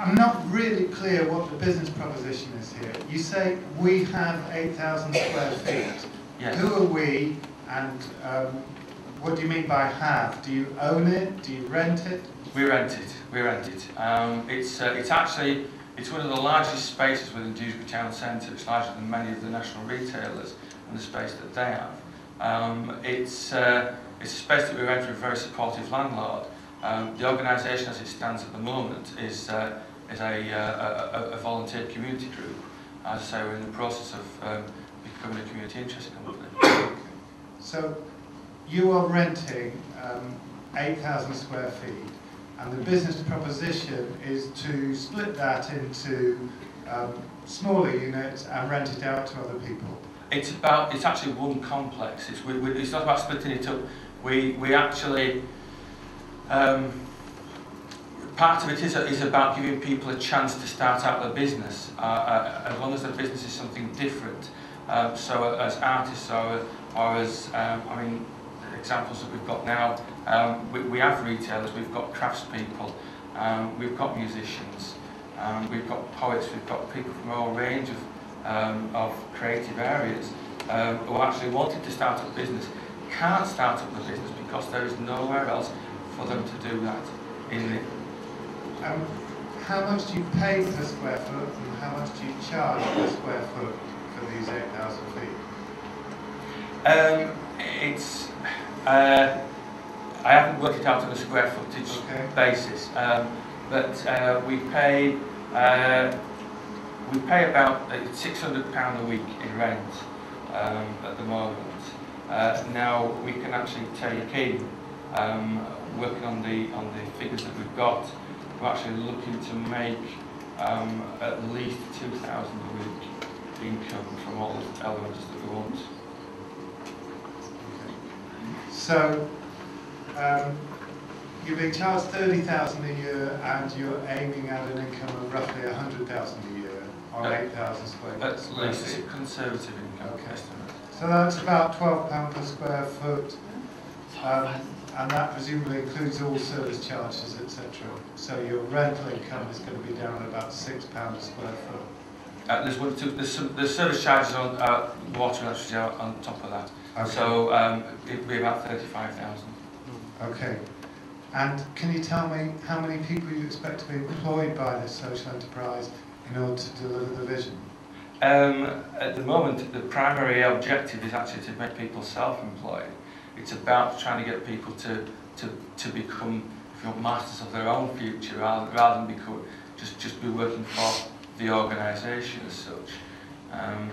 I'm not really clear what the business proposition is here. You say we have 8,000 square feet. Yes. Who are we, and what do you mean by have? Do you own it? Do you rent it? We rent it. We rent it. It's one of the largest spaces within Dewsbury Town Centre. It's larger than many of the national retailers and the space that they have. It's a space that we rent from a very supportive landlord. The organisation, as it stands at the moment, is a volunteer community group. As I say, we're in the process of becoming a community interest company. So you are renting 8,000 square feet, and the business proposition is to split that into smaller units and rent it out to other people. It's actually one complex. It's not about splitting it up. We actually part of it is about giving people a chance to start out their business, as long as their business is something different. So as artists or as examples that we've got now, we have retailers, we've got craftspeople, we've got musicians, we've got poets, we've got people from a whole range of creative areas who actually wanted to start up a business, can't start up the business because there is nowhere else for them to do that in it. How much do you pay per square foot, and how much do you charge per square foot for these 8,000 feet? I haven't worked it out on a square footage basis, but we pay about £600 a week in rent at the moment. Now we can actually take in, working on the figures that we've got, we're actually looking to make at least £2,000 a week income from all the elements that we want. So you're being charged $30,000 a year, and you're aiming at an income of roughly $100,000 a year on 8,000 square feet. That's at least a conservative income estimate. So that's about £12 per square foot, and that presumably includes all service charges, etc. So your rental income is going to be down at about £6 a square foot. There's service charges on water and electricity on top of that. Okay. So it'd be about 35,000. Okay. And can you tell me how many people you expect to be employed by this social enterprise in order to deliver the vision? At the moment, the primary objective is actually to make people self-employed. It's about trying to get people to become, if you want, masters of their own future, rather than just be working for the organisation as such.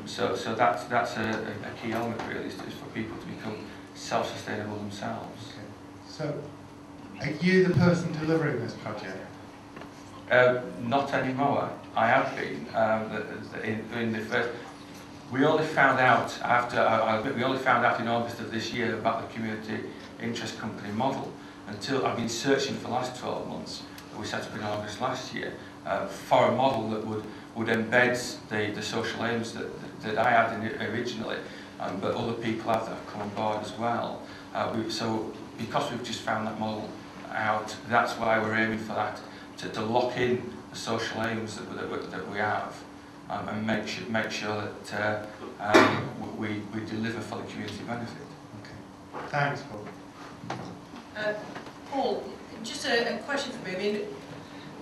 So that's a key element really, is for people to become self-sustainable themselves. Okay. So, are you the person delivering this project? Not anymore. I have been in the first. We only found out we only found out in August of this year about the community interest company model. Until I've been searching for the last 12 months. We set up in August last year for a model that would embed the social aims that I had in it originally, but other people have come on board as well. So because we've just found that model out, that's why we're aiming for that, to lock in the social aims that we have, and make sure that we deliver for the community benefit. Okay. Thanks, Paul. Paul, just a question for me. I mean,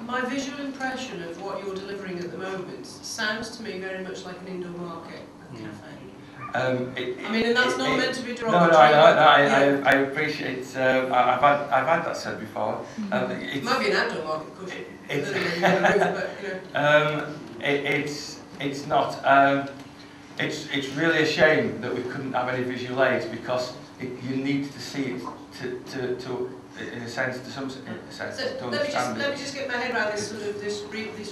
my visual impression of what you're delivering at the moment sounds to me very much like an indoor market and cafe. I mean, and that's not meant to be derogatory. No, I appreciate. I've had that said before. It might be an outdoor market, of course. It's not. It's really a shame that we couldn't have any visual aids, because you need to see it to in a sense, to some sense, to understand. Let me just get my head around this sort of this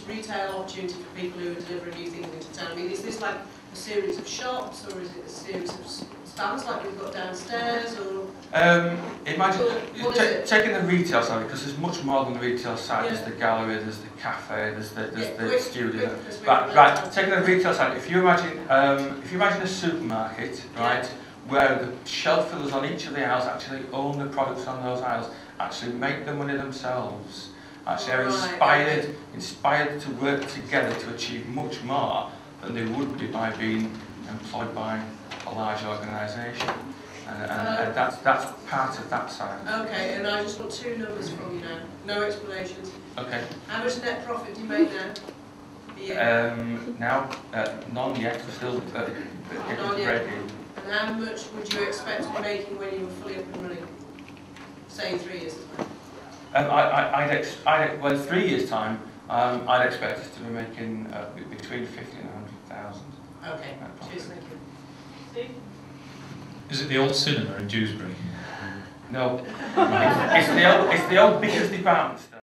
retail opportunity for people who are delivering new things into town. I mean, is this like a series of shops, or is it a series of stands like we've got downstairs, or? Imagine taking the retail side, because there's much more than the retail side. There's the gallery, there's the cafe, there's the studio. Right, taking the retail side. If you imagine a supermarket, right, where the shelf fillers on each of the aisles actually own the products on those aisles, actually make the money themselves, Actually, are inspired to work together to achieve much more than they would be by being employed by a large organisation. And that's part of that side. Okay, and I just want two numbers from you now. No explanations. Okay. How much net profit do you make now? Yeah. Now, none yet. We're still getting ready. And how much would you expect to be making when you were fully up and running? Say in 3 years' time. Well, in 3 years' time, I'd expect us to be making between 50 and 100,000. Okay. Cheers. Thank you. Steve? Is it the old cinema in Dewsbury? No, it's the old business department.